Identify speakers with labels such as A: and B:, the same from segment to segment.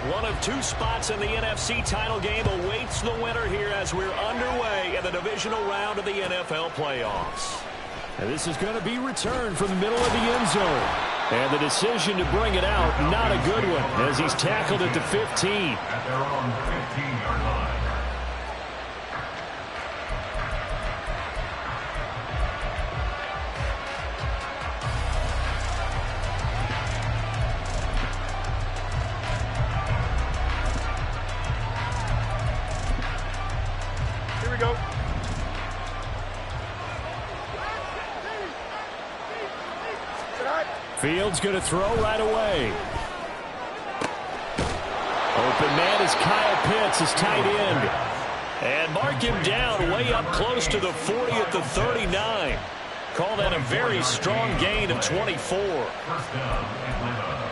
A: One of two spots in the NFC title game awaits the winner here as we're underway in the divisional round of the NFL playoffs.
B: And this is going to be returned from the middle of the end zone. And the decision to bring it out, not a good one, as he's tackled at the 15.
C: At their own 15-yard line.
D: Here we go.
B: Fields going to throw right away. Open man is Kyle Pitts, his tight end.
A: And mark him down way up close to the 40 at the 39. Call that a very strong gain of 24.
C: First down, Atlanta.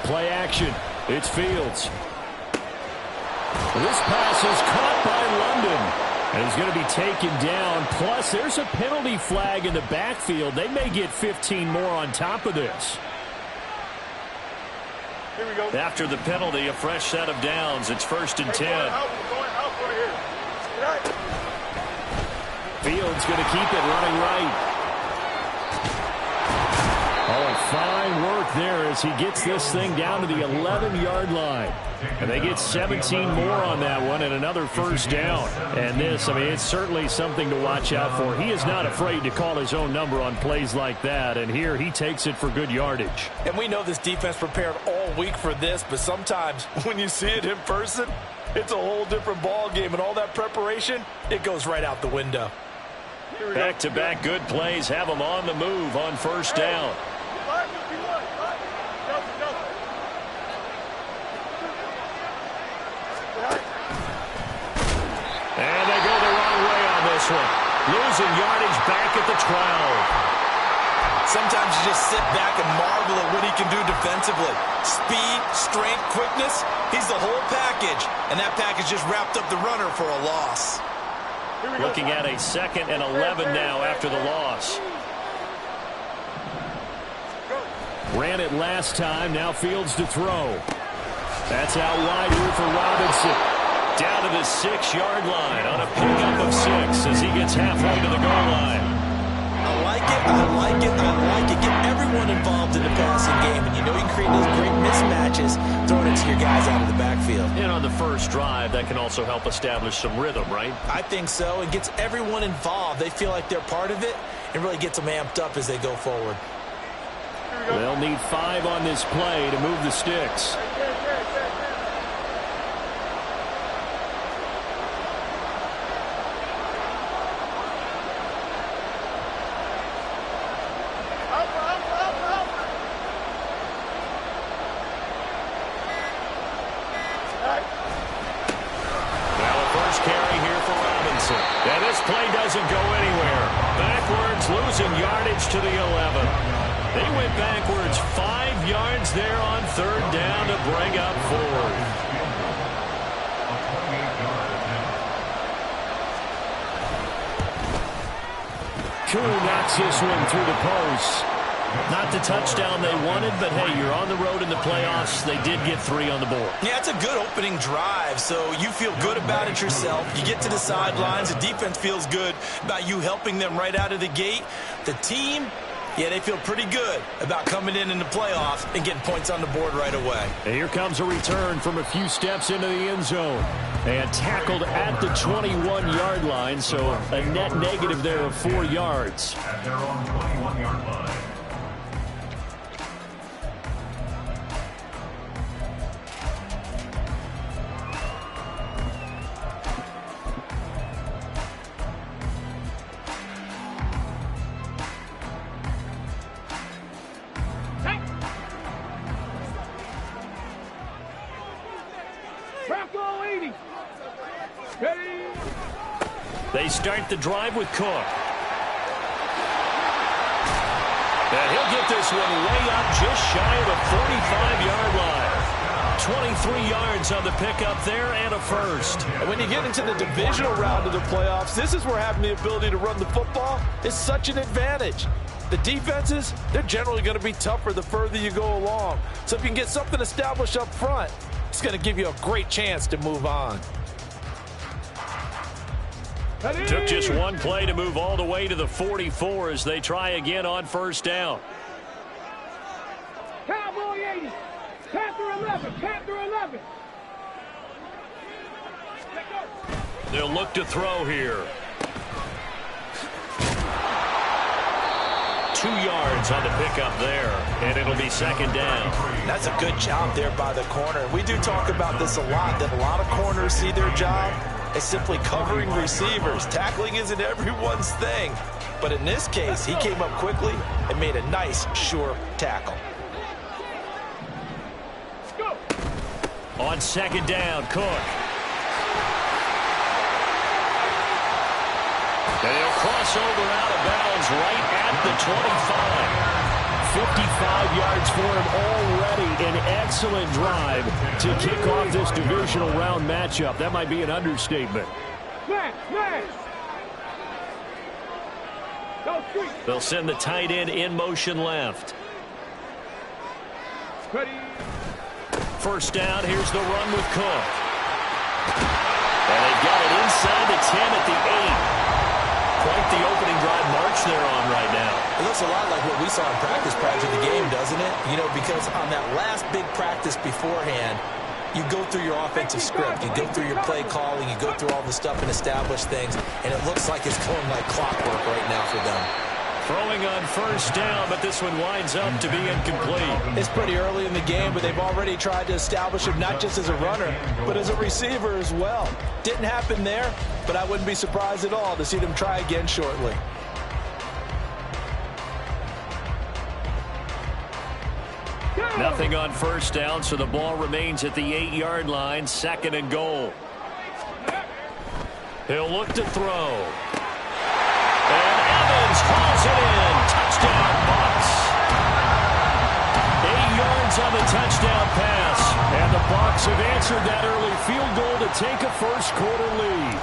B: Play action. It's Fields. This pass is caught by London. And he's going to be taken down. Plus, there's a penalty flag in the backfield. They may get 15 more on top of this.
D: Here we go.
A: After the penalty, a fresh set of downs. It's 1st and 10.
B: Fields going to keep it running right. Oh, fine work there as he gets this thing down to the 11-yard line. And they get 17 more on that one and another first down. And this, I mean, it's certainly something to watch out for. He is not afraid to call his own number on plays like that. And here he takes it for good yardage.
E: And we know this defense prepared all week for this, but sometimes when you see it in person, it's a whole different ball game. And all that preparation, it goes right out the window.
A: Back-to-back good plays have them on the move on first down. And they go the wrong way on this one. Losing yardage back at the 12.
E: Sometimes you just sit back and marvel at what he can do defensively. Speed, strength, quickness, he's the whole package. And that package just wrapped up the runner for a loss.
A: Looking at a 2nd and 11 now after the loss.
B: Ran it last time, now Fields to throw. That's out wide here for Robinson.
A: Down to the 6-yard line on a pickup of 6 as he gets halfway to the goal line.
E: I like it, I like it, I like it. Get everyone involved in the passing game, and you know you can create those great mismatches throwing it to your guys out of the backfield.
A: And on the first drive, that can also help establish some rhythm, right?
E: I think so. It gets everyone involved. They feel like they're part of it and really gets them amped up as they go forward.
B: They'll need 5 on this play to move the sticks.
A: And this play doesn't go anywhere. Backwards, losing yardage to the 11. They went backwards 5 yards there on 3rd down to bring up 4th.
B: Kuhn knocks this one through the post.
A: Not the touchdown they wanted, but hey, you're on the road in the playoffs. They did get 3 on the board.
E: Yeah, it's a good opening drive, so you feel good about it yourself. You get to the sidelines. The defense feels good about you helping them right out of the gate. The team, yeah, they feel pretty good about coming in the playoffs and getting points on the board right away.
B: And here comes a return from a few steps into the end zone. And tackled at the 21-yard line, so a net negative there of 4 yards.
C: At their own 21-yard line.
A: They start the drive with Cook. And he'll get this one way up just shy of the 45-yard line. 23 yards on the pickup there and a first.
D: And when you get into the divisional round of the playoffs, this is where having the ability to run the football is such an advantage. The defenses, they're generally going to be tougher the further you go along. So if you can get something established up front, it's going to give you a great chance to move on.
A: Took just one play to move all the way to the 44 as they try again on first down.
F: Cowboy 80. Panther 11. Panther 11.
A: They'll look to throw here. 2 yards on the pickup there, and it'll be second down.
E: That's a good job there by the corner. We do talk about this a lot, that a lot of corners see their job as simply covering receivers. Tackling isn't everyone's thing. But in this case, he came up quickly and made a nice, sure tackle.
A: On second down, Cook. And he'll cross over out of bounds right at the 25. 55 yards for him already. An excellent drive to kick off this divisional round matchup. That might be an understatement. They'll send the tight end in motion left. First down, here's the run with Cook. And they've got it inside the 10 at the 8. Quite the opening drive march they're on right now.
E: It looks a lot like what we saw in practice prior to the game, doesn't it? You know, because on that last big practice beforehand, you go through your offensive script, you go through your play calling, you go through all the stuff and establish things, and it looks like it's going like clockwork right now for them.
A: Throwing on first down, but this one winds up to be incomplete.
E: It's pretty early in the game, but they've already tried to establish him not just as a runner, but as a receiver as well. Didn't happen there, but I wouldn't be surprised at all to see them try again shortly.
A: Nothing on first down, so the ball remains at the 8-yard line, second and goal. He'll look to throw. And Evans calls it in. Touchdown, Bucs. 8 yards on the touchdown pass. And the Bucs have answered that early field goal to take a first-quarter lead.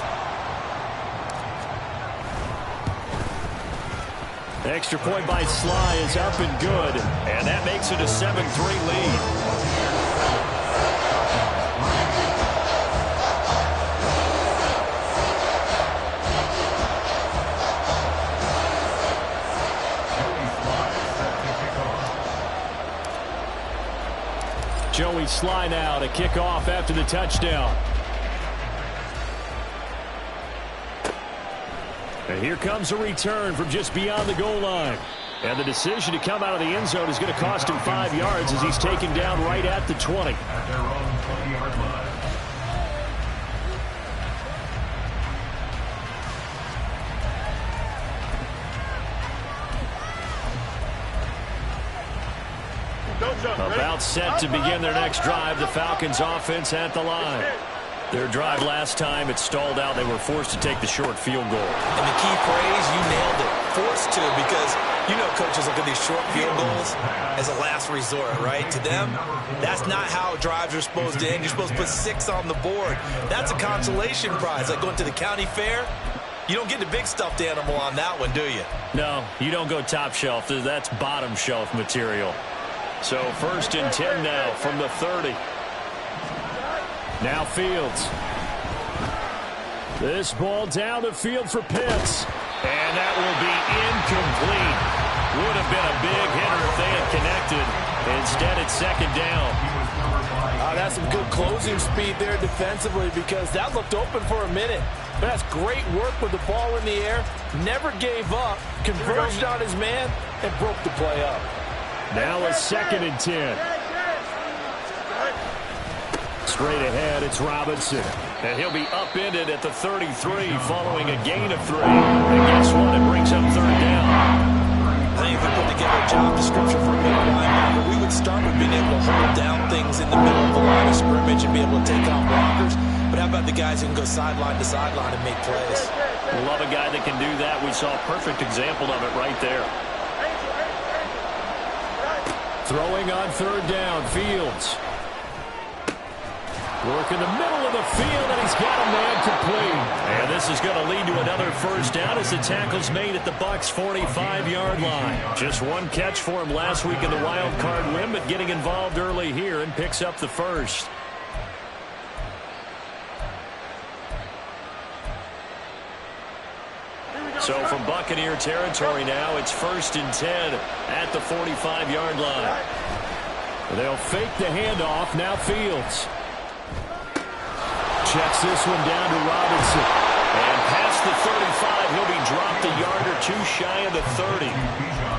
A: The extra point by Sly is up and good. And that makes it a 7-3 lead. Joey Sly now to kick off after the touchdown. And here comes a return from just beyond the goal line. And the decision to come out of the end zone is going to cost him 5 yards as he's taken down right at the 20.
C: At their own 20-yard line.
A: About set to begin their next drive. The Falcons offense at the line. Their drive last time, it stalled out. They were forced to take the short field goal.
E: And the key phrase, you nailed it. Forced to, because you know coaches look at these short field goals as a last resort, right? To them, that's not how drives are supposed to end. You're supposed to put 6 on the board. That's a consolation prize. Like going to the county fair, you don't get the big stuffed animal on that one, do you?
A: No, you don't go top shelf. That's bottom shelf material. So first and 10 now from the 30. Now Fields. This ball down the field for Pitts. And that will be incomplete. Would have been a big hitter if they had connected. Instead, it's second down.
D: That's some good closing speed there defensively, because that looked open for a minute. But that's great work with the ball in the air. Never gave up. Converged on his man and broke the play up.
A: Now a second and 10. Straight ahead, it's Robinson. And he'll be upended at the 33 following a gain of 3. And guess what? It brings up third down.
E: I think if we put together a job description for a middle linebacker, we would start with being able to hold down things in the middle of the line of scrimmage and be able to take out blockers. But how about the guys who can go sideline to sideline and make plays?
A: Love a guy that can do that. We saw a perfect example of it right there. Throwing on third down, Fields.
B: Work in the middle of the field, and he's got a man complete.
A: And this is going to lead to another first down as the tackle's made at the Bucs' 45-yard line. Just one catch for him last week in the wild card win, but getting involved early here and picks up the first. So from Buccaneer territory now, it's 1st and 10 at the 45-yard line.
B: They'll fake the handoff. Now Fields. Checks this one down to Robinson.
A: And past the 35, he'll be dropped a yard or two shy of the 30.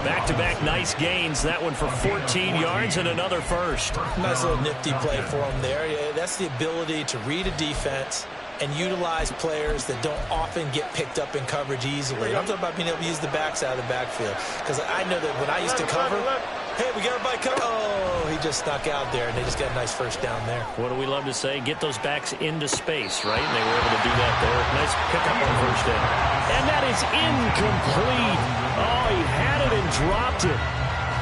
A: Back-to-back nice gains. That one for 14 yards and another first.
E: Nice little nifty play for him there. Yeah, that's the ability to read a defense and utilize players that don't often get picked up in coverage easily. I'm talking about being able to use the backs out of the backfield. Because I know that when I used to cover, hey, we got everybody covered. Oh, he just snuck out there, and they just got a nice first down there.
A: What do we love to say? Get those backs into space, right? And they were able to do that there. Nice pickup on first down.
B: And that is incomplete. Oh, he had it and dropped it.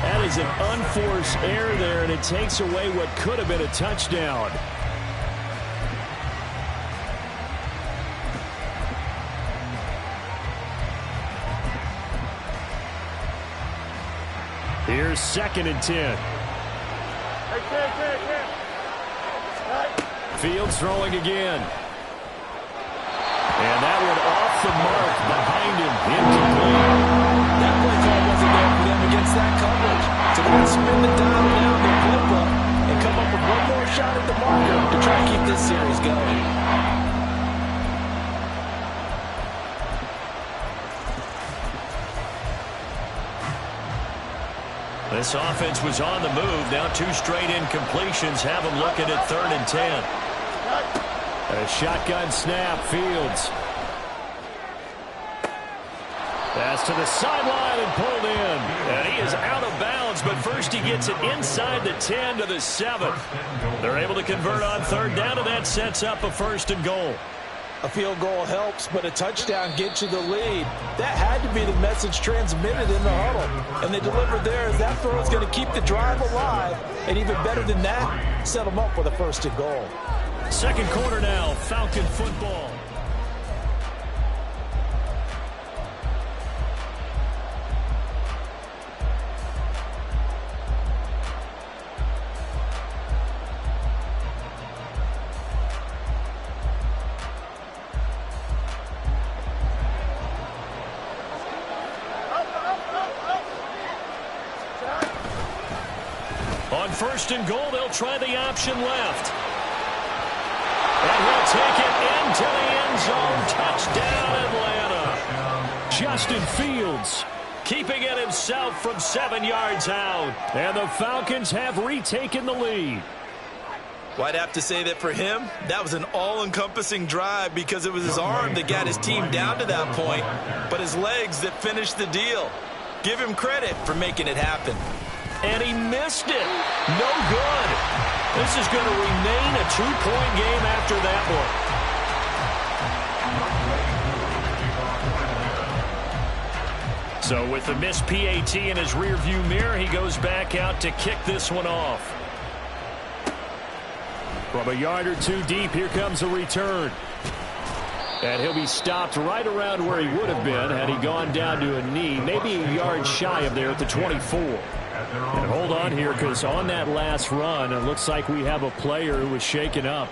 B: That is an unforced error there, and it takes away what could have been a touchdown. Here's 2nd and 10. Fields throwing again. And that one off the mark behind him. Incomplete.
E: That play call wasn't there for them against that coverage. So they're going to spin the dial down their flip up and come up with one more shot at the marker to try and keep this series going.
A: This offense was on the move. Now 2 straight incompletions have them looking at 3rd and 10.
B: A shotgun snap. Fields. Pass to the sideline and pulled in.
A: And he is out of bounds, but first he gets it inside the 10 to the 7. They're able to convert on 3rd down, and that sets up a 1st and goal.
D: A field goal helps, but a touchdown gets you the lead. That had to be the message transmitted in the huddle. And they delivered there as that throw is going to keep the drive alive. And even better than that, set them up with a 1st and goal.
B: Second quarter now, Falcon football.
A: On 1st and goal, they'll try the option left. And he'll take it into the end zone. Touchdown, Atlanta.
B: Justin Fields.
A: Keeping it himself from 7 yards out.
B: And the Falcons have retaken the lead.
E: Well, I'd have to say that for him, that was an all-encompassing drive because it was his arm that got his team down to that point, but his legs that finished the deal. Give him credit for making it happen.
A: And he missed it. No good. This is going to remain a 2-point game after that one. So with the missed PAT in his rearview mirror, he goes back out to kick this one off.
B: From a yard or 2 deep, here comes a return. And he'll be stopped right around where he would have been had he gone down to a knee, maybe a yard shy of there at the 24. And hold on here, because on that last run, it looks like we have a player who was shaken up.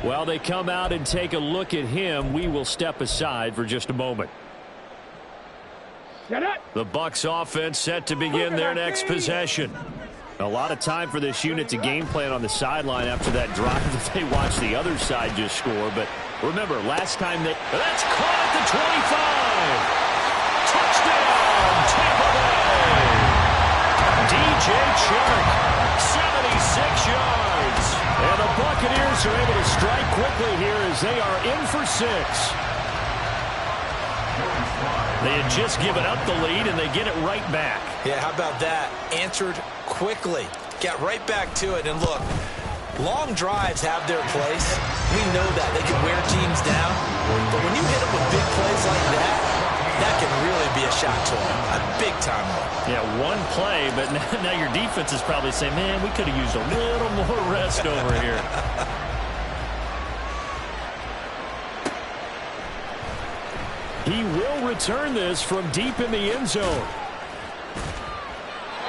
B: While they come out and take a look at him, we will step aside for just a moment.
A: The Bucs offense set to begin their next possession.
B: A lot of time for this unit to game plan on the sideline after that drive that they watched the other side just score. But remember, last time they...
A: That's caught at the 25. Touchdown, Tampa Bay. DJ Chark, 76 yards.
B: And the Buccaneers are able to strike quickly here as they are in for 6.
A: They had just given up the lead, and they get it right back.
E: Yeah, how about that? Answered quickly. Got right back to it. And look, long drives have their place. We know that. They can wear teams down. But when you hit them with big plays like that, that can really be a shock to them. A big-time one.
A: Yeah, one play, but now your defense is probably saying, man, we could have used a little more rest over here.
B: He will return this from deep in the end zone.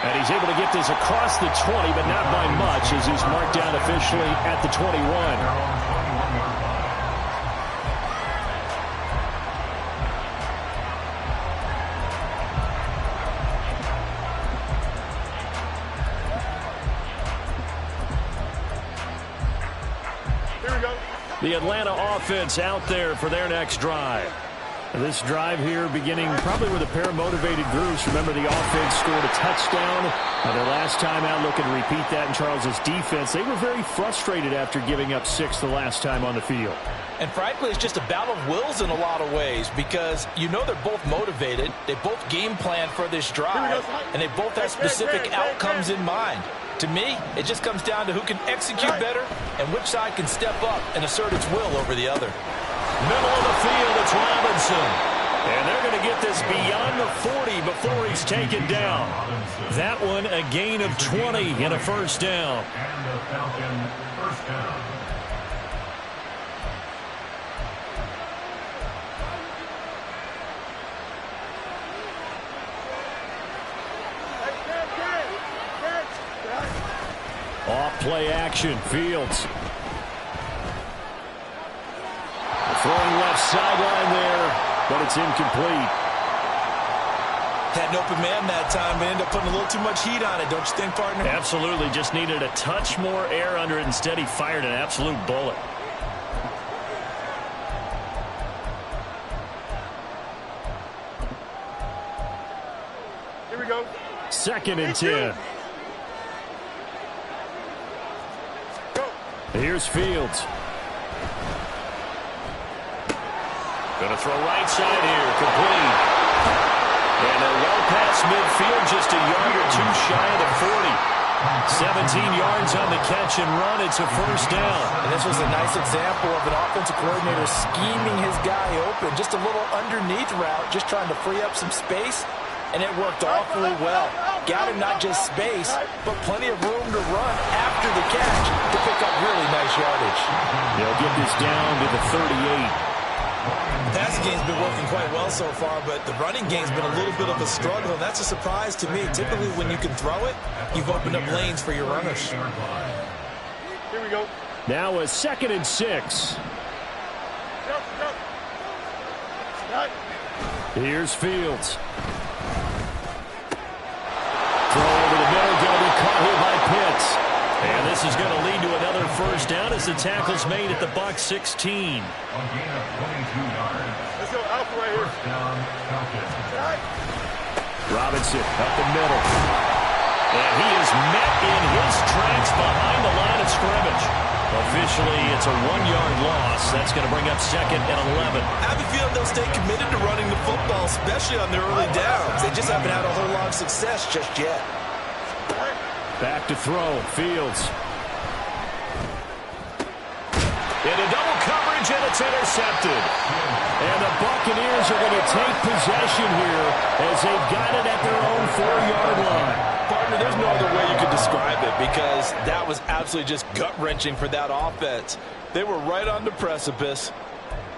B: And he's able to get this across the 20, but not by much, as he's marked down officially at the 21. The Atlanta offense out there for their next drive. This drive here beginning probably with a pair of motivated groups. Remember, the offense scored a touchdown. Their last time out, looking to repeat that in Charles's defense. They were very frustrated after giving up 6 the last time on the field.
E: And frankly, it's just a battle of wills in a lot of ways, because you know they're both motivated. They both game plan for this drive, and they both have specific outcomes in mind. To me, it just comes down to who can execute better and which side can step up and assert its will over the other.
A: Middle of the field, it's Robinson. And they're going to get this beyond the 40 before he's taken down.
B: That one, a gain of 20 and a first down.
C: And the Falcons first down.
B: Off play action, Fields. Throwing left sideline there, but it's incomplete.
E: Had an open man that time, but ended up putting a little too much heat on it, don't you think, partner?
B: Absolutely, just needed a touch more air under it. Instead, he fired an absolute bullet.
F: Here we go.
B: 2nd and 10. Here's Fields.
A: Going to throw right side here, complete. And they're well past midfield, just a yard or two shy of the 40. 17 yards on the catch and run. It's a first down.
E: And this was a nice example of an offensive coordinator scheming his guy open. Just a little underneath route, just trying to free up some space. And it worked awfully well. Got him not just space, but plenty of room to run after the catch to pick up really nice yardage.
B: They'll get this down to the 38.
E: The passing game's been working quite well so far, but the running game's been a little bit of a struggle, and that's a surprise to me. Typically, when you can throw it, you've opened up lanes for your runners.
F: Here we go.
B: Now a 2nd and 6. Here's Fields. Throw over the middle, going to be caught here by Pitts. And this is going to lead to another first down as the tackle's made at the Bucs 16.
C: A gain of 22 yards.
F: Let's go Alpha right here.
C: First down, Falcons.
B: Robinson up the middle.
A: And he is met in his tracks behind the line of scrimmage. Officially, it's a 1-yard loss. That's going to bring up 2nd and 11.
E: I have a feeling they'll stay committed to running the football, especially on their early downs. They just haven't had a whole lot of success just yet.
B: Back to throw, Fields.
A: Into double coverage, and it's intercepted.
B: And the Buccaneers are going to take possession here as they've got it at their own 4-yard line.
D: Partner, there's no other way you could describe it, because that was absolutely just gut-wrenching for that offense. They were right on the precipice.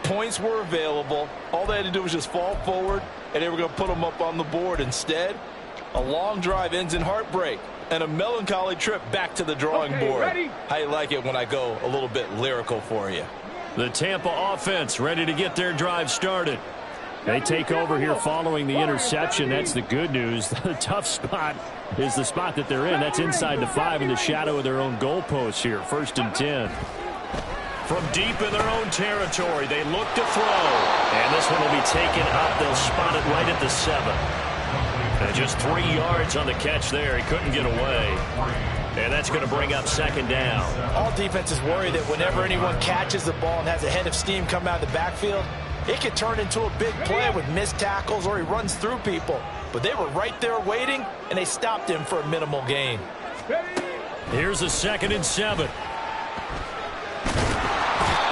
D: Points were available. All they had to do was just fall forward, and they were going to put them up on the board. Instead, a long drive ends in heartbreak and a melancholy trip back to the drawing board.
F: Ready?
D: How you like it when I go a little bit lyrical for you?
B: The Tampa offense ready to get their drive started. They take over here following the interception. That's the good news. The tough spot is the spot that they're in. That's inside the 5 in the shadow of their own goalpost here. 1st and 10.
A: From deep in their own territory, they look to throw. And this one will be taken up. They'll spot it right at the 7. And just 3 yards on the catch there. He couldn't get away. And that's going to bring up 2nd down.
E: All defenses worry that whenever anyone catches the ball and has a head of steam come out of the backfield, it could turn into a big play with missed tackles or he runs through people. But they were right there waiting, and they stopped him for a minimal gain.
B: Here's a 2nd and 7.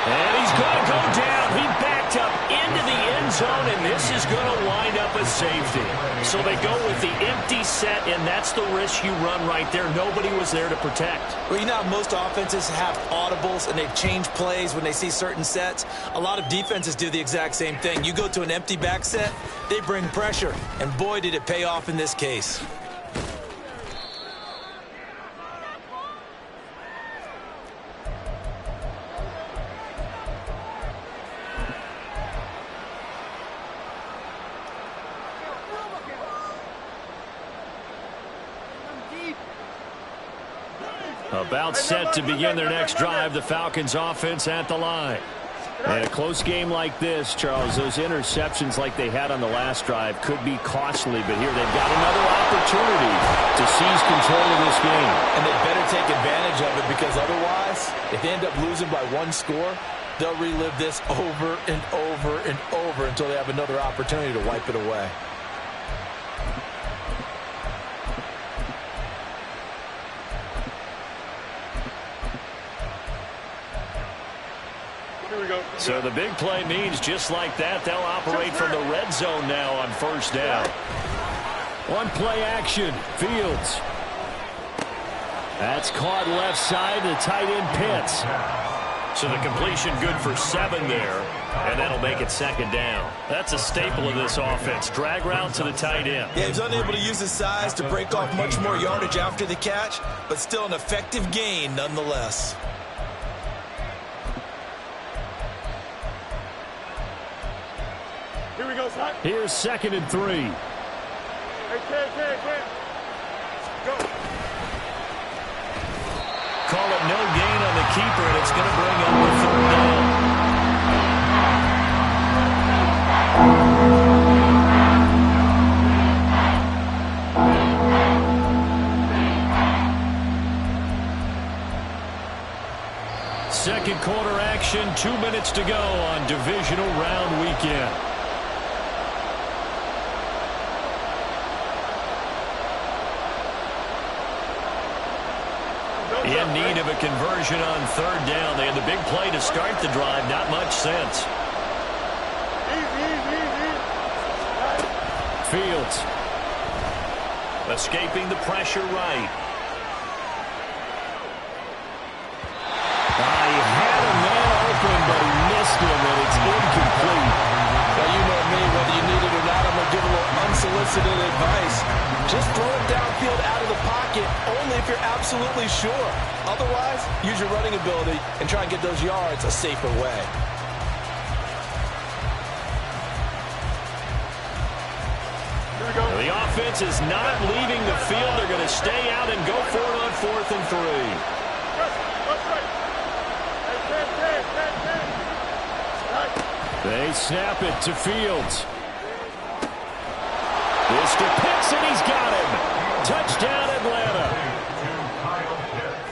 B: And he's going to go down. He backed up into into the end zone, and this is going to wind up a safety. So they go with the empty set, and that's the risk you run right there. Nobody was there to protect.
E: Well, you know how most offenses have audibles and they change plays when they see certain sets? A lot of defenses do the exact same thing. You go to an empty back set, they bring pressure, and boy, did it pay off in this case.
B: About set to begin their next drive, the Falcons offense at the line. And a close game like this, Charles, those interceptions like they had on the last drive could be costly, but here they've got another opportunity to seize control of this game.
D: And they better take advantage of it, because otherwise, if they end up losing by one score, they'll relive this over and over and over until they have another opportunity to wipe it away.
B: So the big play means just like that, they'll operate from the red zone now on first down. One play action, Fields. That's caught left side, the tight end Pitts. So the completion good for 7 there, and that'll make it second down. That's a staple of this offense, drag route to the tight end.
E: Yeah, he's unable to use his size to break off much more yardage after the catch, but still an effective gain nonetheless.
B: Here's 2nd and 3.
F: Hey, go.
B: Call it no gain on the keeper, and it's going to bring up the 3rd down. Second quarter action, 2 minutes to go on Divisional Round Weekend. In need of a conversion on 3rd down. They had the big play to start the drive. Not much sense. Fields. Escaping the pressure right. He had a man open, but he missed him, and it's incomplete.
D: Well, you know me, whether you need it or not, I'm going to give a little unsolicited advice. Just throw it downfield out of the pocket, only if you're absolutely sure. Otherwise, use your running ability and try and get those yards a safer way.
B: The offense is not leaving the field. They're going to stay out and go for it on 4th and 3. They snap it to Fields. This to Pitts, and he's got him. Touchdown, Atlanta.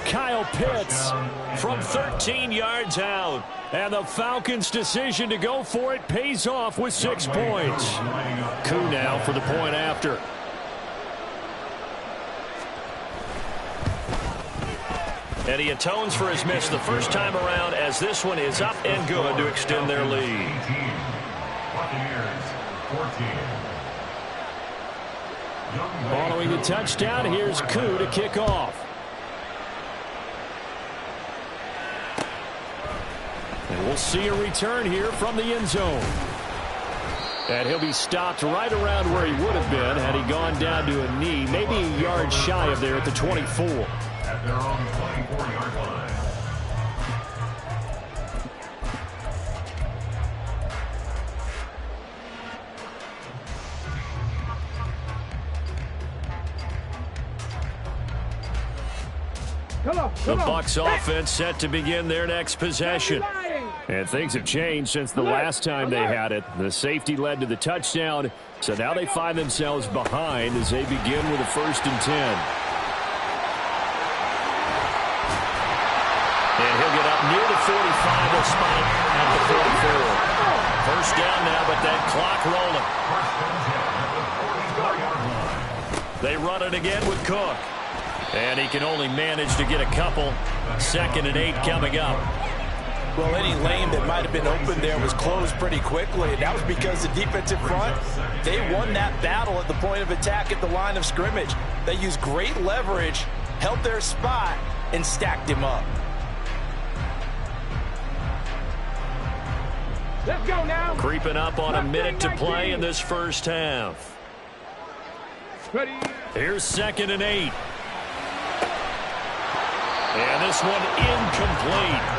B: Kyle Pitts from 13 yards out. And the Falcons' decision to go for it pays off with 6 points. Coup now for the point after. And he atones for his miss the first time around, as this one is up and good to extend their lead.
C: Buccaneers 14.
B: Following the touchdown, here's Coup to kick off. And we'll see a return here from the end zone. And he'll be stopped right around where he would have been had he gone down to a knee, maybe a yard shy of there at the 24.
C: At their own 24-yard line.
B: The Bucs offense set to begin their next possession. And things have changed since the last time they had it. The safety led to the touchdown, so now they find themselves behind as they begin with a 1st and 10. And he'll get up near the 45, a spot at the 44. First down now, but that clock rolling. They run it again with Cook. And he can only manage to get a couple. 2nd and 8 coming up.
E: Well, any lane that might have been open there was closed pretty quickly, and that was because the defensive front, they won that battle at the point of attack at the line of scrimmage. They used great leverage, held their spot, and stacked him up.
F: Let's go now.
B: Creeping up on a minute to play in this first half.
F: Ready.
B: Here's 2nd and 8. And this one incomplete.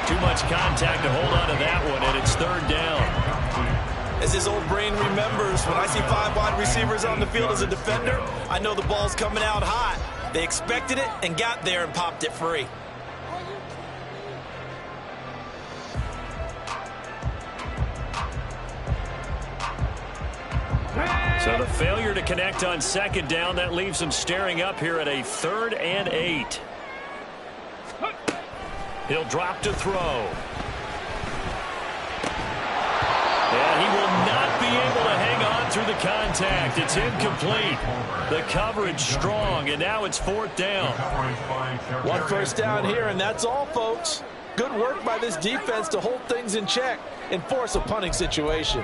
B: Too much contact to hold on to that one, and it's 3rd down.
E: As his old brain remembers, when I see 5 wide receivers on the field as a defender, I know the ball's coming out hot. They expected it and got there and popped it free.
B: So the failure to connect on 2nd down, that leaves him staring up here at a 3rd and 8. He'll drop to throw. And he will not be able to hang on through the contact. It's incomplete. The coverage strong, and now it's 4th down.
D: 1 first down here, and that's all, folks. Good work by this defense to hold things in check and force a punting situation.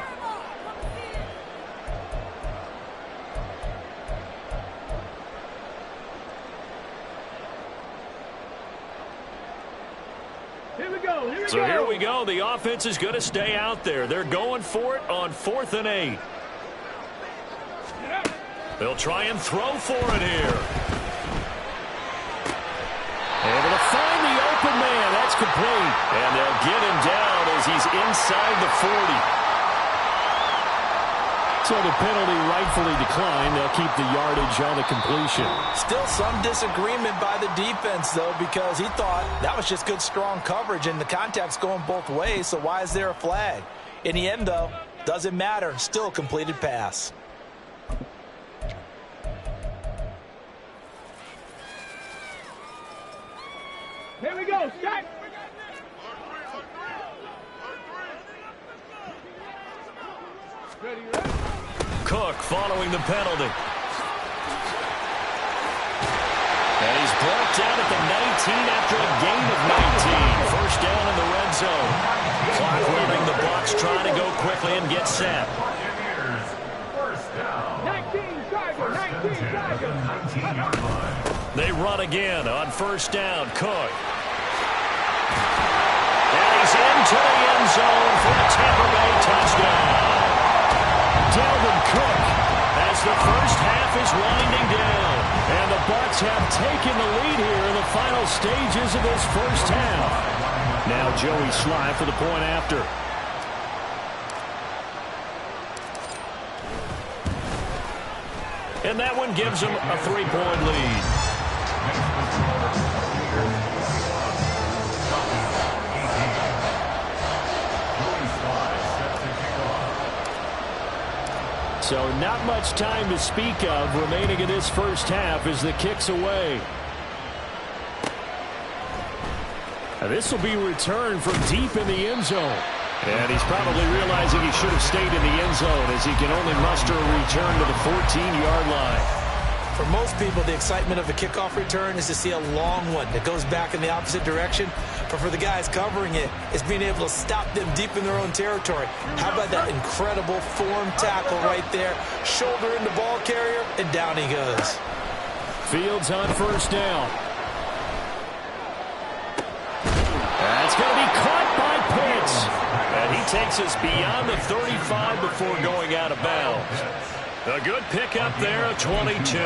B: So here we go. The offense is going to stay out there. They're going for it on 4th and 8. They'll try and throw for it here. Able to find the open man. That's complete. And they'll get him down as he's inside the 40. So the penalty rightfully declined. They'll keep the yardage on the completion.
D: Still some disagreement by the defense, though, because he thought that was just good, strong coverage, and the contact's going both ways, so why is there a flag? In the end, though, doesn't matter. Still a completed pass.
F: Here we go. Start. Ready, ready.
B: Cook following the penalty. And he's brought down at the 19 after a gain of 19. First down in the red zone. Clock running. The Bucs trying to go quickly and get set.
F: 19 Tiger.
B: They run again on first down. Cook. And he's into the end zone for a Tampa Bay touchdown. Dalvin Cook as the first half is winding down. And the Bucs have taken the lead here in the final stages of this first half. Now Joey Sly for the point after. And that one gives them a 3-point lead. So not much time to speak of remaining in this first half as the kick's away. Now this will be returned from deep in the end zone. And he's probably realizing he should have stayed in the end zone as he can only muster a return to the 14-yard line.
D: For most people, the excitement of a kickoff return is to see a long one that goes back in the opposite direction. But for the guys covering it, it's being able to stop them deep in their own territory. How about that incredible form tackle right there? Shoulder in the ball carrier, and down he goes.
B: Fields on first down. That's going to be caught by Pitts. And he takes us beyond the 35 before going out of bounds. A good pickup there, a 22.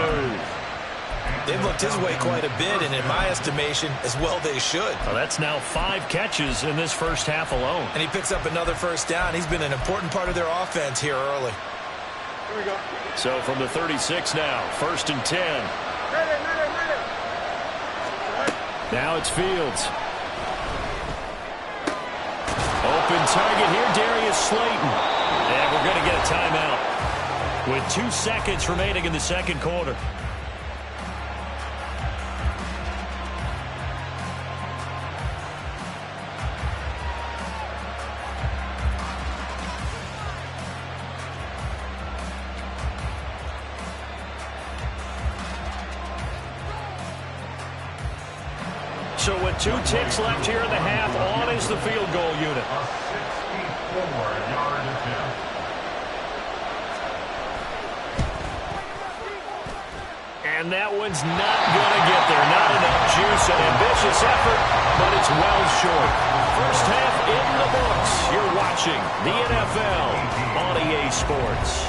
E: They've looked his way quite a bit, and in my estimation, as well they should.
B: Well, that's now 5 catches in this first half alone.
E: And he picks up another first down. He's been an important part of their offense here early.
F: Here we go.
B: So from the 36 now, 1st and 10.
F: Ready.
B: Now it's Fields. Open target here, Darius Slayton. And we're going to get a timeout with 2 seconds remaining in the second quarter. So with 2 ticks left here in the half, on is the field goal unit.
C: A 64-yard attempt.
B: And that one's not going to get there. Not enough juice. An ambitious effort, but it's well short. First half in the books. You're watching the NFL on EA Sports.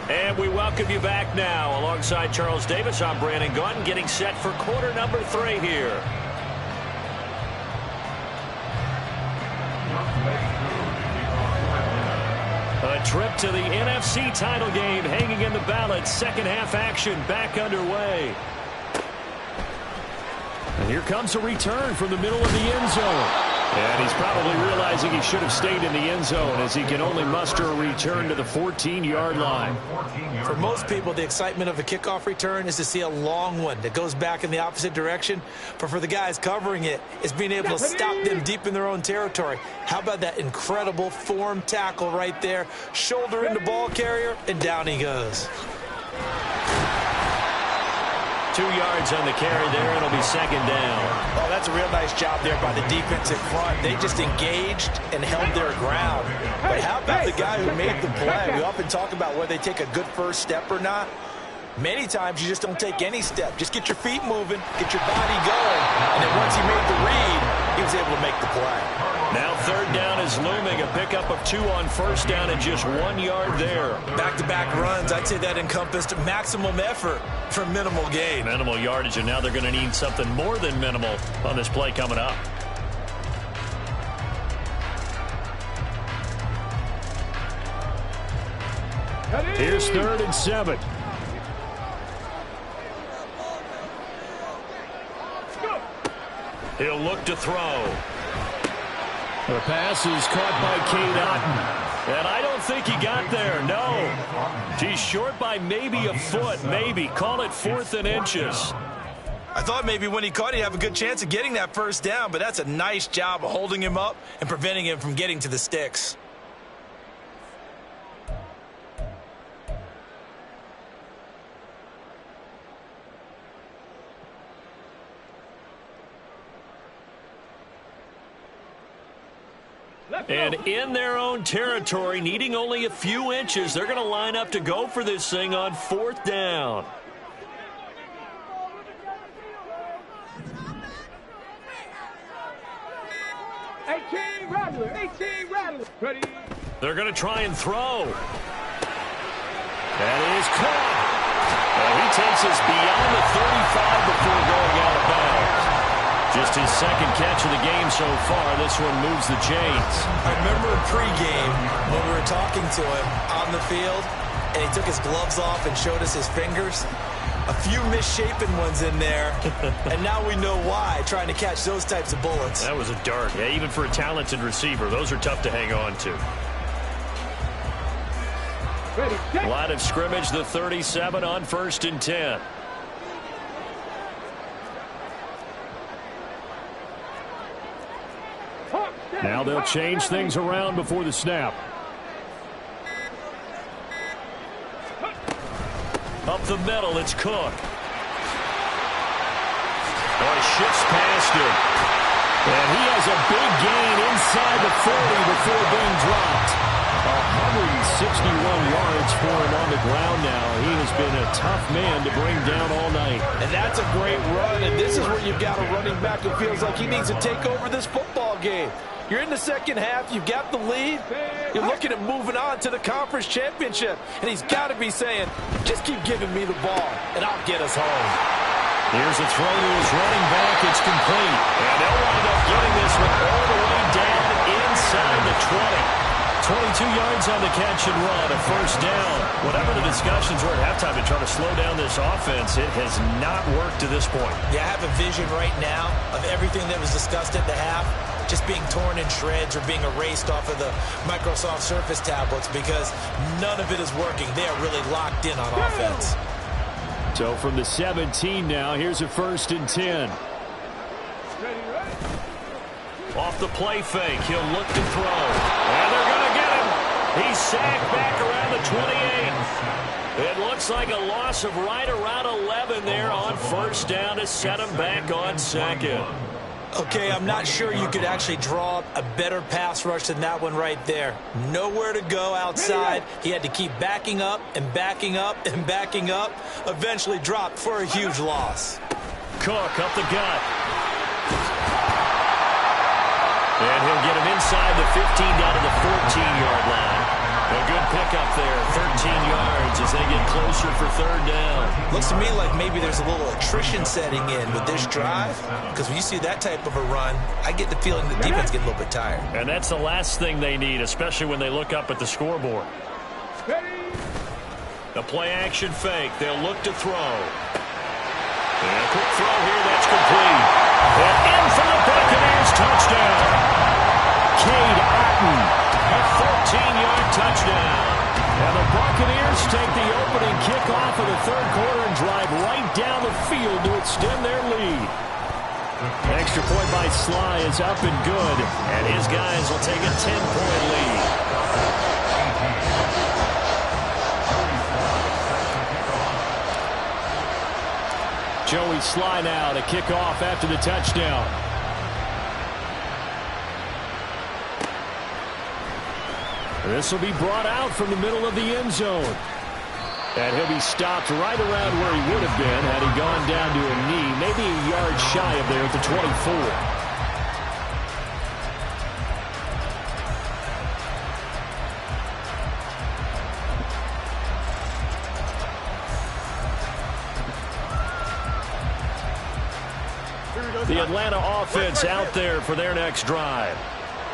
B: And we welcome you back now. Alongside Charles Davis, I'm Brandon Gunn, getting set for quarter number 3 here. A trip to the NFC title game hanging in the balance. Second half action back underway. And here comes a return from the middle of the end zone. And he's probably realizing he should have stayed in the end zone as he can only muster a return to the 14-yard line.
E: For most people, the excitement of a kickoff return is to see a long one that goes back in the opposite direction. But for the guys covering it, it's being able to stop them deep in their own territory. How about that incredible form tackle right there? Shoulder into ball carrier, and down he goes.
B: 2 yards on the carry there, and it'll be second down.
E: Oh, that's a real nice job there by the defense in front. They just engaged and held their ground. But how about the guy who made the play? We often talk about whether they take a good first step or not. Many times you just don't take any step. Just get your feet moving, get your body going, and then once he made the read, he was able to make the play.
B: Now third down is looming. A pickup of 2 on first down and just 1 yard there.
E: Back-to-back runs, I'd say that encompassed maximum effort for minimal gain.
B: Minimal yardage, and now they're going to need something more than minimal on this play coming up. Here's 3rd and 7. He'll look to throw. The pass is caught by Cade Otton. And I don't think he got there, no. He's short by maybe a foot, maybe. Call it 4th and inches.
E: I thought maybe when he caught, he'd have a good chance of getting that first down, but that's a nice job of holding him up and preventing him from getting to the sticks.
B: And in their own territory, needing only a few inches, they're going to line up to go for this thing on 4th down.
F: Ready.
B: They're going to try and throw. That is caught. Well, he takes us beyond the 35 before going out of bounds. Just his second catch of the game so far. This one moves the chains.
E: I remember pregame when we were talking to him on the field, and he took his gloves off and showed us his fingers. A few misshapen ones in there, and now we know why, trying to catch those types of bullets.
B: That was a dart. Yeah, even for a talented receiver, those are tough to hang on to.
F: Ready.
B: Line of scrimmage, the 37 on 1st and 10. Now they'll change things around before the snap. Up the middle, it's Cook. Oh, he shifts past him. And he has a big gain inside the 40 before being dropped. 161 yards for him on the ground now. He has been a tough man to bring down all night.
D: And that's a great run, and this is where you've got a running back who feels like he needs to take over this football game. You're in the second half. You've got the lead. You're looking at moving on to the conference championship. And he's got to be saying, just keep giving me the ball, and I'll get us home.
B: Here's a throw to his running back. It's complete. And they'll wind up getting this one all the way down inside the 20. 22 yards on the catch and run, a first down. Whatever the discussions were at halftime to try to slow down this offense, it has not worked to this point.
E: Yeah, I have a vision right now of everything that was discussed at the half just being torn in shreds or being erased off of the Microsoft Surface tablets because none of it is working. They are really locked in on offense.
B: So from the 17 now, here's a 1st and 10.
A: Off the play fake, he'll look to throw. And they're going to get him. He's sacked back around the 28. It looks like a loss of right around 11 there on 1st down to set him back on 2nd.
E: Okay, I'm not sure you could actually draw up a better pass rush than that one right there. Nowhere to go outside. He had to keep backing up and backing up and backing up. Eventually dropped for a huge loss.
A: Cook up the gut. And he'll get him inside the 15 down to the 14-yard line. A good pickup there, 13 yards as they get closer for 3rd down.
E: Looks to me like maybe there's a little attrition setting in with this drive, because when you see that type of a run, I get the feeling the defense getting a little bit tired.
A: And that's the last thing they need, especially when they look up at the scoreboard. The play-action fake. They'll look to throw. And a quick throw here. That's complete. And in for the Buccaneers touchdown. Cade Otton. A 14-yard touchdown. And the Buccaneers take the opening kickoff of the 3rd quarter and drive right down the field to extend their lead. Extra point by Sly is up and good, and his guys will take a 10-point lead. Joey Sly now to kick off after the touchdown. This will be brought out from the middle of the end zone. And he'll be stopped right around where he would have been had he gone down to a knee, maybe a yard shy of there at the 24. The Atlanta offense out there for their next drive.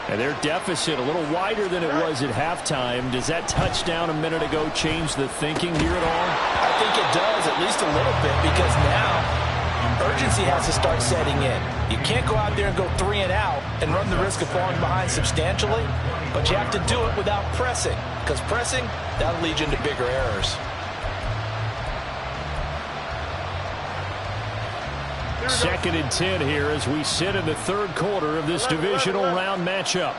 A: And their deficit a little wider than it was at halftime. Does that touchdown a minute ago change the thinking here at all?
E: I think it does, at least a little bit, because now urgency has to start setting in. You can't go out there and go 3 and out and run the risk of falling behind substantially, but you have to do it without pressing, because pressing, that'll lead you into bigger errors.
B: 2nd and 10 here as we sit in the 3rd quarter of this divisional round matchup.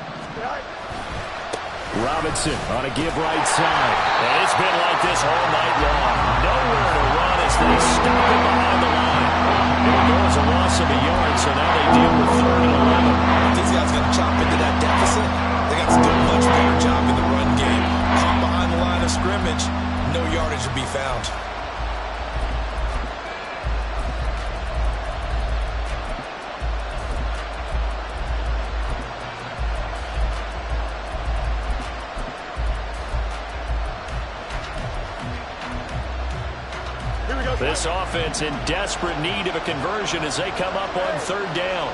B: Robinson on a give right side.
A: And it's been like this all night long. Nowhere to run as they stop him behind the line. It goes a loss of a yard, so now they deal with 3rd and 11.
E: These guys got to chop into that deficit. They got to do a much better job in the run game. Caught behind the line of scrimmage, no yardage to be found.
A: This offense in desperate need of a conversion as they come up on 3rd down.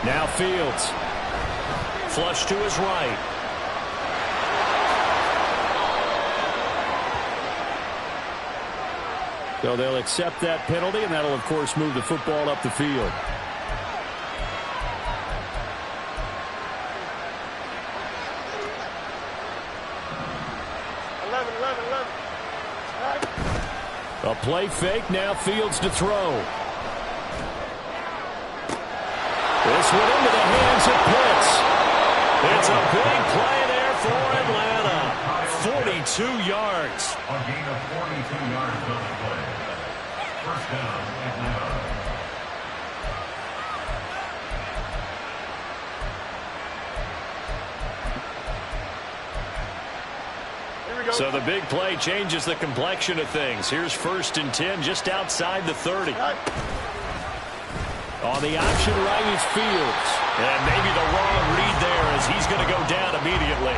B: Now Fields.
A: Flush to his right.
B: So they'll accept that penalty, and that'll, of course, move the football up the field. A play fake, now Fields to throw. This one into the hands of Pitts.
A: It's a big play there for Atlanta. 42 yards.
C: A gain of 42 yards on the play. 1st down, Atlanta.
A: So the big play changes the complexion of things. Here's 1st and 10 just outside the 30.
B: On the option right is Fields.
A: And maybe the wrong read there as he's going to go down immediately.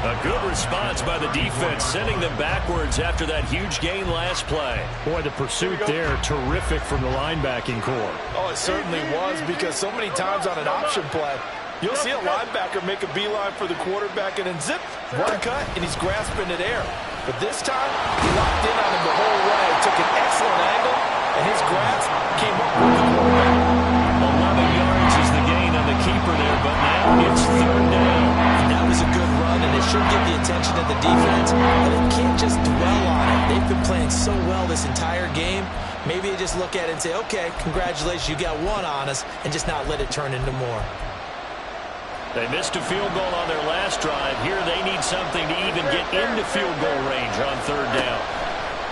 A: A good response by the defense, sending them backwards after that huge gain last play.
B: Boy, the pursuit there, terrific from the linebacking core.
D: Oh, it certainly was, because so many times on an option play, you'll see a linebacker make a beeline for the quarterback and then zip, one cut, and he's grasping at air. But this time, he locked in on him the whole way, took an excellent angle, and his grasp came up with the quarterback.
A: 11 yards is the gain on the keeper there, but now it's third down.
E: And that was a good run, and it should get the attention of the defense, but it can't just dwell on it. They've been playing so well this entire game. Maybe they just look at it and say, okay, congratulations, you got one on us, and just not let it turn into more.
A: They missed a field goal on their last drive. Here they need something to even get into field goal range on third down.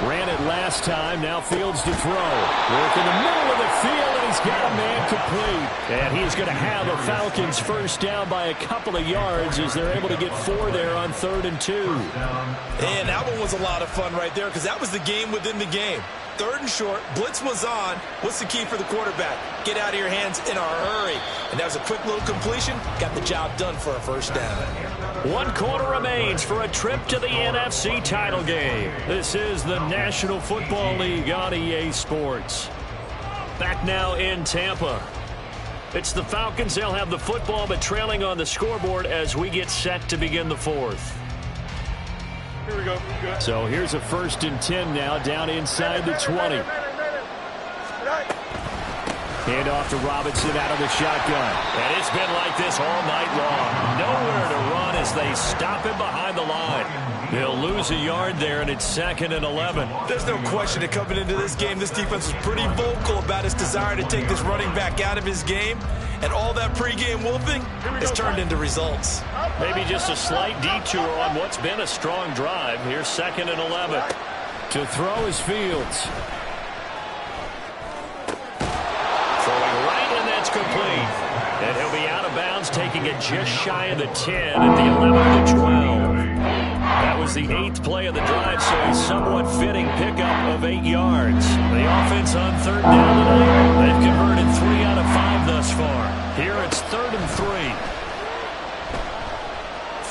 B: Ran it last time. Now Fields to throw. Work in the middle of the field, and he's got a man complete. And he's going to have a Falcons first down by a couple of yards as they're able to get 4 there on 3rd and 2.
E: And that one was a lot of fun right there because that was the game within the game. 3rd and short, blitz was on. What's the key for the quarterback? Get out of your hands in a hurry. And that was a quick little completion. Got the job done for a first down.
A: 1 quarter remains for a trip to the NFC title game. This is the National Football League on EA Sports. Back now in Tampa. It's the Falcons. They'll have the football, but trailing on the scoreboard as we get set to begin the 4th.
D: Here we go.
B: So here's a 1st and 10 now, down inside the 20. Hand off to Robinson out of the shotgun.
A: And it's been like this all night long. Nowhere to run as they stop him behind the line. They'll lose a yard there, and it's 2nd and 11.
E: There's no question that coming into this game, this defense was pretty vocal about his desire to take this running back out of his game. And all that pregame wolfing has turned into results.
A: Maybe just a slight detour on what's been a strong drive. Here's 2nd and 11.
B: To throw is Fields.
A: Throwing right, and that's complete. And he'll be out of bounds, taking it just shy of the 10 at the 11 to 12. That was the 8th play of the drive, so a somewhat fitting pickup of 8 yards. The offense on 3rd down tonight, they've converted 3 out of 5 thus far. Here it's 3rd and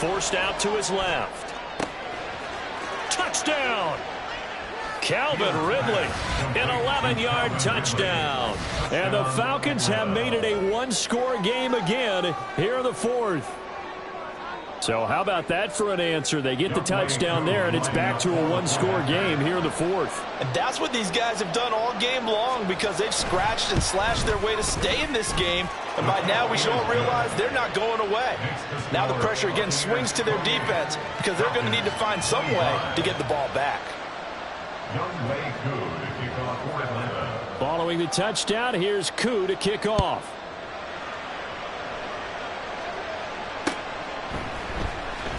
A: 3. Forced out to his left. Touchdown! Calvin Ridley, an 11-yard touchdown.
B: And the Falcons have made it a 1-score game again here in the 4th. So how about that for an answer? They get the touchdown there, and it's back to a 1-score game here in the 4th.
D: And that's what these guys have done all game long because they've scratched and slashed their way to stay in this game. And by now we should all realize they're not going away. Now the pressure again swings to their defense because they're going to need to find some way to get the ball back.
B: Following the touchdown, here's Koo to kick off.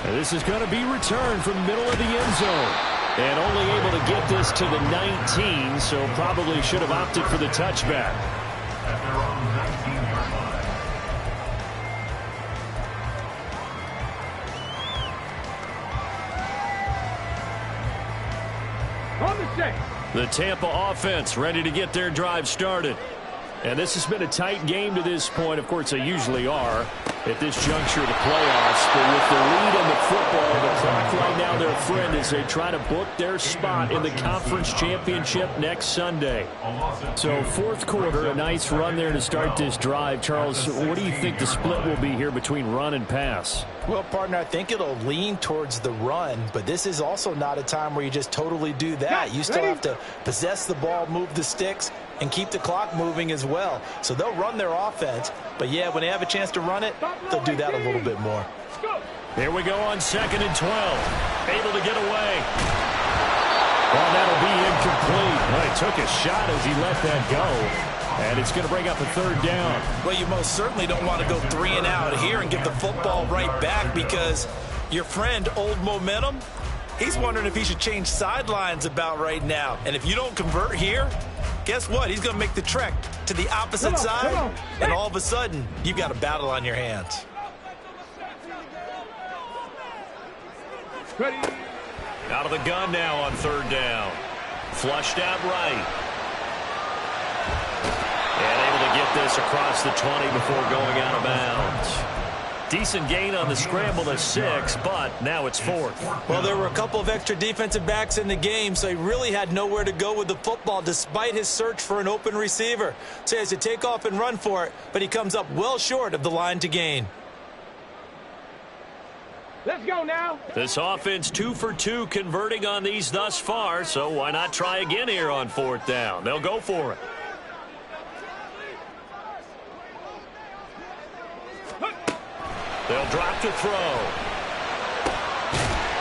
B: And this is going to be returned from middle of the end zone. And only able to get this to the 19, so probably should have opted for the touchback.
A: The Tampa offense ready to get their drive started.
B: And this has been a tight game to this point. Of course, they usually are at this juncture of the playoffs. But with the lead in the football, the clock right now their friend as they try to book their spot in the conference championship next Sunday. So 4th quarter, a nice run there to start this drive. Charles, what do you think the split will be here between run and pass?
E: Well, partner, I think it'll lean towards the run, but this is also not a time where you just totally do that. You still have to possess the ball, move the sticks, and keep the clock moving as well. So they'll run their offense, but yeah, when they have a chance to run it, they'll do that a little bit more.
A: Here we go on 2nd and 12. Able to get away.
B: Well, that'll be incomplete. Well, he took a shot as he let that go. And it's going to bring up a 3rd down.
E: Well, you most certainly don't want to go 3 and out here and get the football right back because your friend, Old Momentum, he's wondering if he should change sidelines about right now. And if you don't convert here, guess what? He's going to make the trek to the opposite side, and all of a sudden, you've got a battle on your hands.
A: Out of the gun now on 3rd down. Flushed out right. And able to get this across the 20 before going out of bounds. Decent gain on the scramble to 6, but now it's 4th.
E: Well, there were a couple of extra defensive backs in the game, so he really had nowhere to go with the football despite his search for an open receiver. So he has to take off and run for it, but he comes up well short of the line to gain.
F: Let's go now.
A: This offense 2 for 2 converting on these thus far, so why not try again here on 4th down? They'll go for it. They'll drop to throw.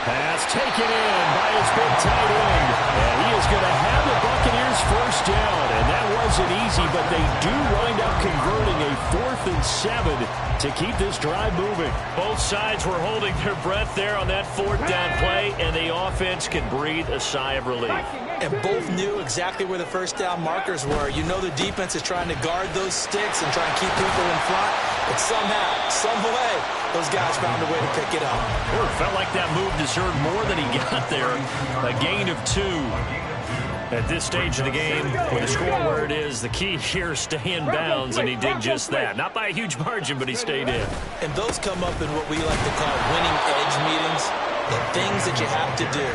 B: Pass taken in by his big tight end. And he is going to have the Buccaneers first down. And that wasn't easy, but they do wind up converting a 4th and 7 to keep this drive moving.
A: Both sides were holding their breath there on that 4th down play, and the offense can breathe a sigh of relief.
E: And both knew exactly where the first down markers were. You know the defense is trying to guard those sticks and try and keep people in front. But somehow, some way, those guys found a way to pick it up.
A: It felt like that move deserved more than he got there. A gain of 2. At this stage of the game, with the score where it is, the key here is stay in bounds, and he did just that. Not by a huge margin, but he stayed in.
E: And those come up in what we like to call winning edge meetings. The things that you have to do.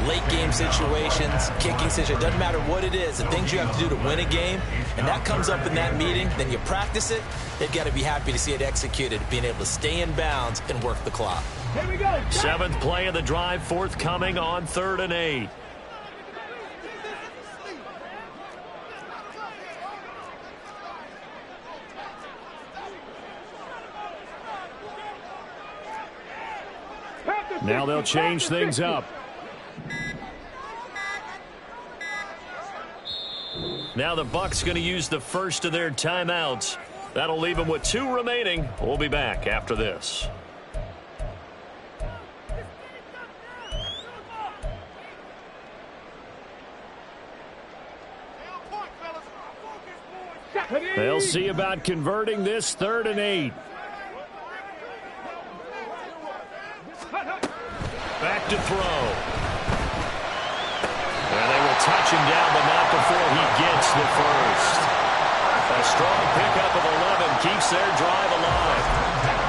E: Late game situations, kicking situations, doesn't matter what it is, the things you have to do to win a game, and that comes up in that meeting, then you practice it, they've got to be happy to see it executed, being able to stay in bounds and work the clock.
F: Here we go.
A: 7th play of the drive, forthcoming on 3rd and 8.
B: Now they'll change things up.
A: Now the Bucs going to use the first of their timeouts. That'll leave them with 2 remaining. We'll be back after this.
B: They'll see about converting this 3rd and 8.
A: Back to throw. And they will touch him down, but not before he gets the first. A strong pickup of 11 keeps their drive alive.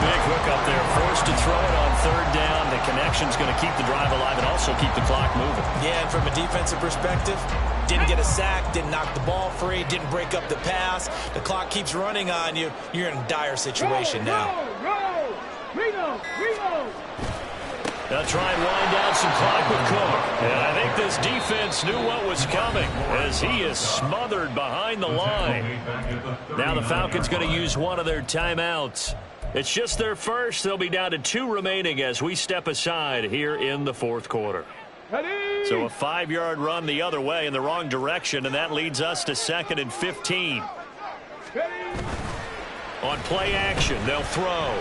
A: Big hookup there, forced to throw it on 3rd down. The connection's going to keep the drive alive and also keep the clock moving.
E: Yeah, and from a defensive perspective, didn't get a sack, didn't knock the ball free, didn't break up the pass. The clock keeps running on you. You're in a dire situation now.
A: They'll try and wind down some clock with Cook. And I think this defense knew what was coming as he is smothered behind the line. Now the Falcons going to use one of their timeouts. It's just their first. They'll be down to 2 remaining as we step aside here in the 4th quarter. So a 5-yard run the other way in the wrong direction, and that leads us to 2nd and 15. On play action, they'll throw.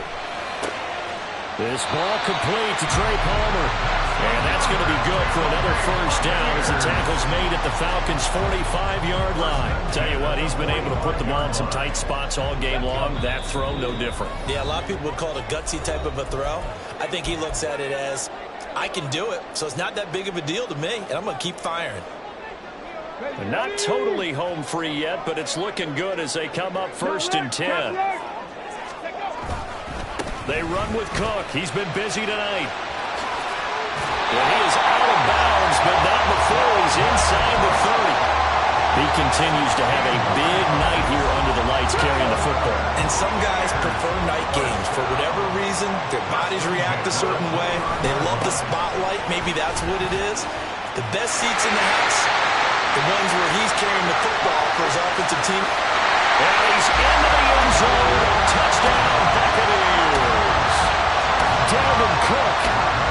B: This ball complete to Trey Palmer.
A: And that's going to be good for another first down as the tackle's made at the Falcons' 45-yard line. Tell you what, he's been able to put the ball in some tight spots all game long. That throw, no different.
E: Yeah, a lot of people would call it a gutsy type of a throw. I think he looks at it as, I can do it, so it's not that big of a deal to me, and I'm going to keep firing.
A: They're not totally home free yet, but it's looking good as they come up 1st and 10. They run with Cook. He's been busy tonight. Well, he is out of bounds, but not before he's inside the 30. He continues to have a big night here under the lights carrying the football.
E: And some guys prefer night games. For whatever reason, their bodies react a certain way. They love the spotlight. Maybe that's what it is. The best seats in the house, the ones where he's carrying the football for his offensive team.
A: And he's into the end zone. Touchdown, Buccaneers.
B: Dalvin Cook,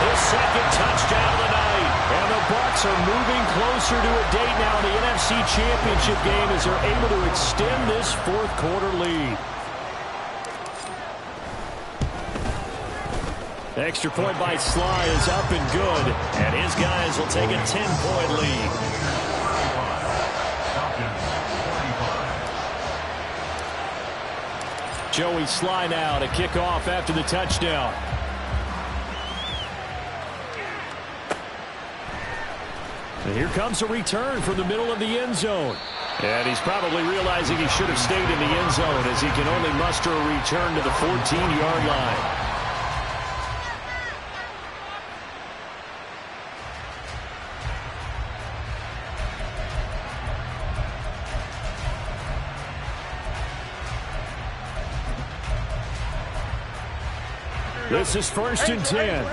A: His 2nd touchdown of the night.
B: and the Bucs are moving closer to a date now in the NFC Championship game as they're able to extend this 4th quarter lead. Extra point by Sly is up and good,
A: And his guys will take a 10-point lead.
B: Joey Sly now to kick off after the touchdown. And here comes a return from the middle of the end zone. And he's probably realizing he should have stayed in the end zone as he can only muster a return to the 14-yard line. This is 1st and 10.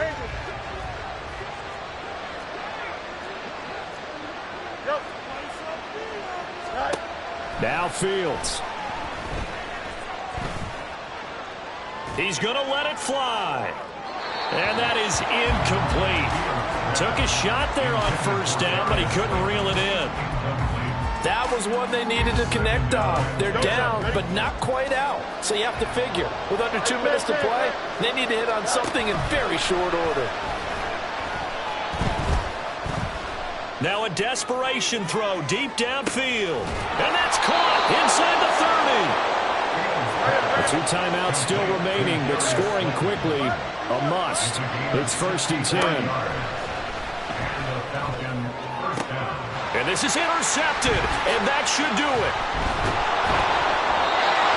B: Now Fields.
A: He's going to let it fly. And that is incomplete. Took a shot there on 1st down, but he couldn't reel it in.
D: That was one they needed to connect on. They're down, but not quite out. So you have to figure, with under 2 minutes to play, they need to hit on something in very short order.
A: Now a desperation throw deep downfield. And that's caught inside the 30.
B: The 2 timeouts still remaining, but scoring quickly, a must. It's 1st and 10.
A: And this is intercepted, and that should do it.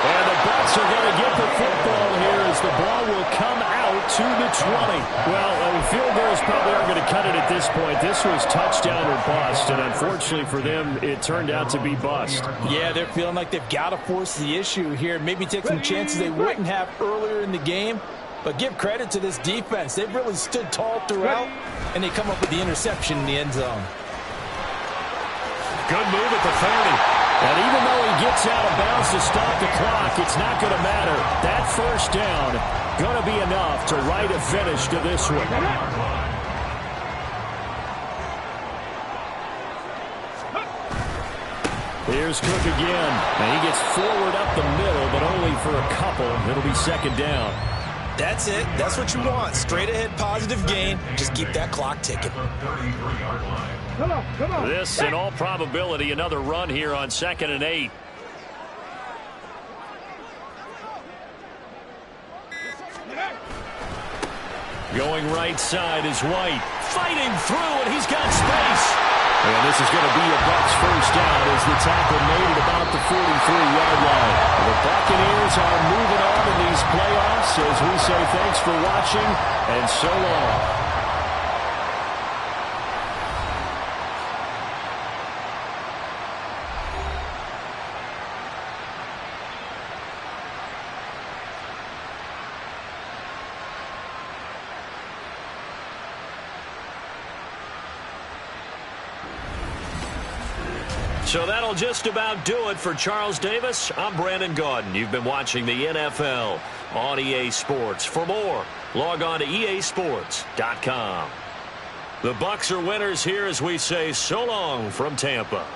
B: And the Bucs are going to get the football here as the ball will come out to the 20. Well, field goals probably aren't going to cut it at this point. This was touchdown or bust, and unfortunately for them, it turned out to be bust.
E: Yeah, they're feeling like they've got to force the issue here, maybe take some chances they wouldn't have earlier in the game. But give credit to this defense. They've really stood tall throughout, and they come up with the interception in the end zone.
A: Good move at the 30.
B: And even though he gets out of bounds to stop the clock, it's not going to matter. That 1st down going to be enough to write a finish to this one. Here's Cook again. And he gets forward up the middle, but only for a couple. It'll be 2nd down.
E: That's it. That's what you want. Straight ahead positive gain. Just keep that clock ticking.
A: This, in all probability, another run here on 2nd and 8. Going right side is White. Fighting through, and he's got space.
B: And this is going to be a Bucs 1st down as the tackle made at about the 43-yard line. The Buccaneers are moving on in these playoffs as we say thanks for watching and so long.
A: So that'll just about do it for Charles Davis. I'm Brandon Gaudin. You've been watching the NFL on EA Sports. For more, log on to easports.com. The Bucs are winners here as we say so long from Tampa.